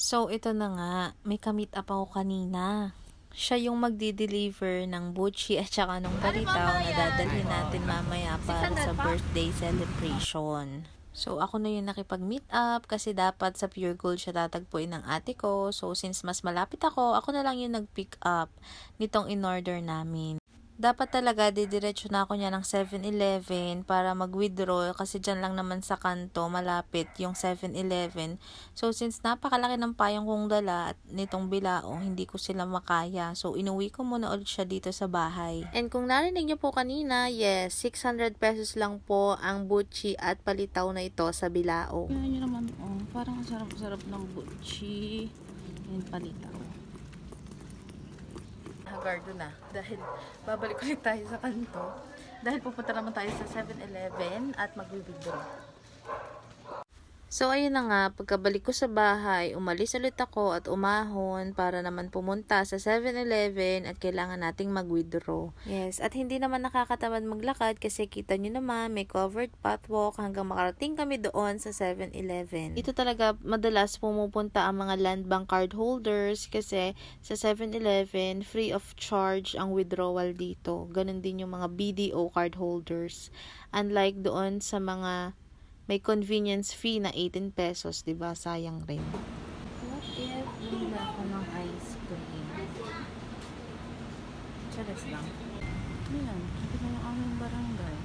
So, ito na nga. May ka-meet up ako kanina. Siya yung magdi-deliver ng buchi at saka nung palitaw na dadalhin natin mamaya para sa birthday celebration. So, ako na yung nakipag-meet up kasi dapat sa Pure Gold siya tatagpuin ng ate ko. So, since mas malapit ako na lang yung nag-pick up nitong in-order namin. Dapat talaga didiretso na ako niya ng 7-Eleven para mag-withdraw kasi dyan lang naman sa kanto malapit yung 7-Eleven. So since napakalaki ng payong kong dala at nitong bilao, hindi ko sila makaya. So inuwi ko muna ulit siya dito sa bahay. And kung narinig niyo po kanina, yes, 600 pesos lang po ang buchi at palitaw na ito sa bilao. Yan nyo naman, oh, parang ang sarap-sarap ng butchi and palitaw. Hagardo na dahil babalik ulit tayo sa kanto dahil pupunta naman tayo sa 7-Eleven at mag-withdraw. So, ayun na nga, pagkabalik ko sa bahay, umalis ulit ako at umahon para naman pumunta sa 7-Eleven at kailangan nating mag-withdraw. Yes, at hindi naman nakakatamad maglakad kasi kita nyo naman may covered pathwalk hanggang makarating kami doon sa 7-Eleven. Ito talaga madalas pumupunta ang mga land bank card holders kasi sa 7-Eleven, free of charge ang withdrawal dito. Ganon din yung mga BDO card holders. Unlike doon sa mga may convenience fee na 18 pesos, diba? Sayang rin. What if bumila ako ng ice cream? Charas lang. Yan, ito na yung aming barangay.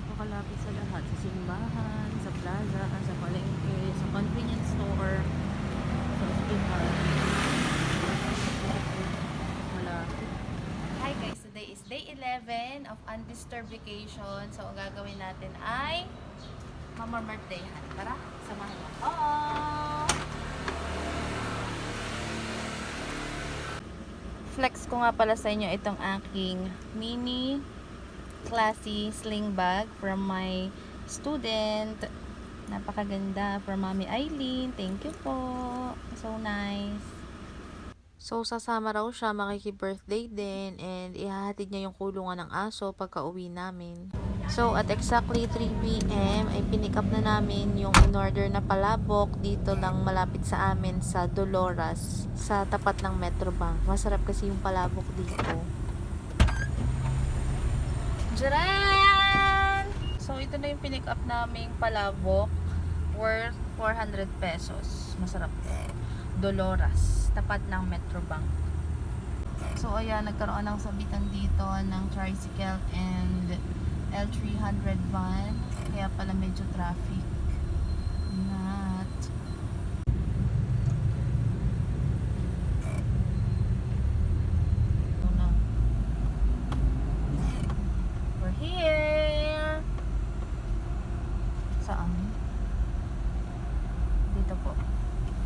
Napakalapit sa lahat. Sa simbahan, sa plaza, sa palengke, sa convenience store, sa hospital. Malapit. Hi guys, today is day 11 of undisturbed vacation. So, ang gagawin natin ay mamamerdayhan. Tara, samahan mo. Flex ko nga pala sa inyo itong aking mini classy sling bag from my student. Napakaganda. From Mami Eileen. Thank you po. So nice. So, sasama raw siya, makiki-birthday din, and ihahatid niya yung kulungan ng aso pagka uwi namin. So, at exactly 3 p.m. ay pinick up na namin yung in-order na palabok dito lang malapit sa amin sa Dolores, sa tapat ng Metrobank. Masarap kasi yung palabok dito. Jaran! So, ito na yung pinick up naming palabok worth 400 pesos. Masarap eh. Dolores, tapat ng Metrobank. So ayan, nagkaroon ng sabitan dito ng tricycle and L300 van, kaya pala medyo traffic. Not. Ito na. We're here. Saan? Dito po.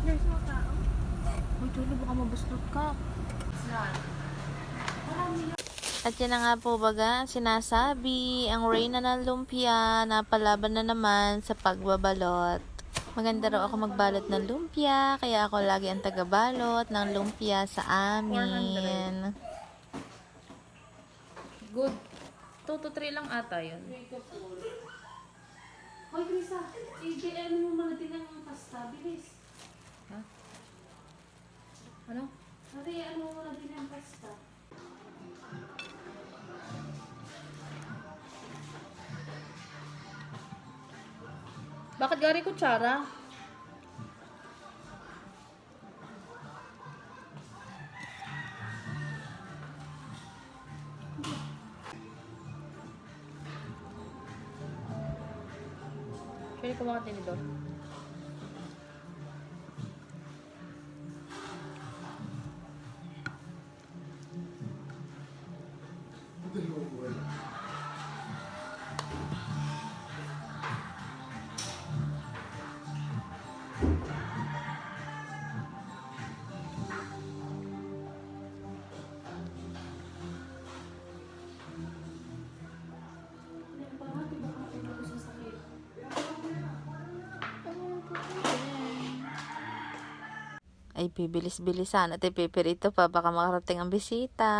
There's no tao. Uy, Tulo, baka mabuslot ka. At yan na nga po baga, sinasabi, ang Reyna ng lumpia, napalaban na naman sa pagbabalot. Maganda raw ako magbalot ng lumpia, kaya ako lagi ang tagabalot ng lumpia sa amin. 400. Good. 2 to 3 lang ata yun. Hoy, Krisa, i-ano mo muna din ang pasta, bilis. Ha? Ano? Sabi, ano mo muna din ang pasta. Bakit gari kutsara? Pwede ko mga tinidor. Ay, bibilis-bilisan at ipipirito pa, baka makarating ang bisita.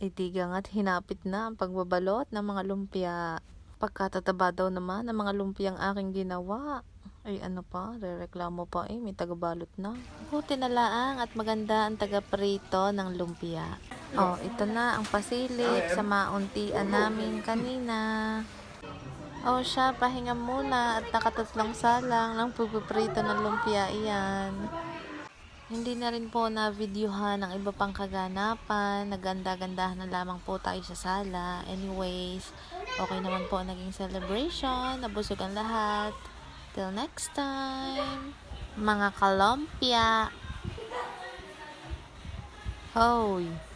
Itigang at hinapit na ang pagbabalot ng mga lumpia. Pagkatataba daw naman ng mga lumpiang aking ginawa. Ay ano pa, rereklamo pa may tagabalot na. Buti na laang at maganda ang taga-prito ng lumpia. Oh, ito na ang pasilip sa mauntian namin kanina. Oh, siya, pahinga muna at nakatatlong salang ng pupuprito ng lumpia iyan. Hindi na rin po na-videohan ang iba pang kaganapan. Naganda-gandahan na lamang po tayo sa sala. Anyways, okay naman po naging celebration. Nabusog ang lahat. Till next time, mga kalumpia. Hoy!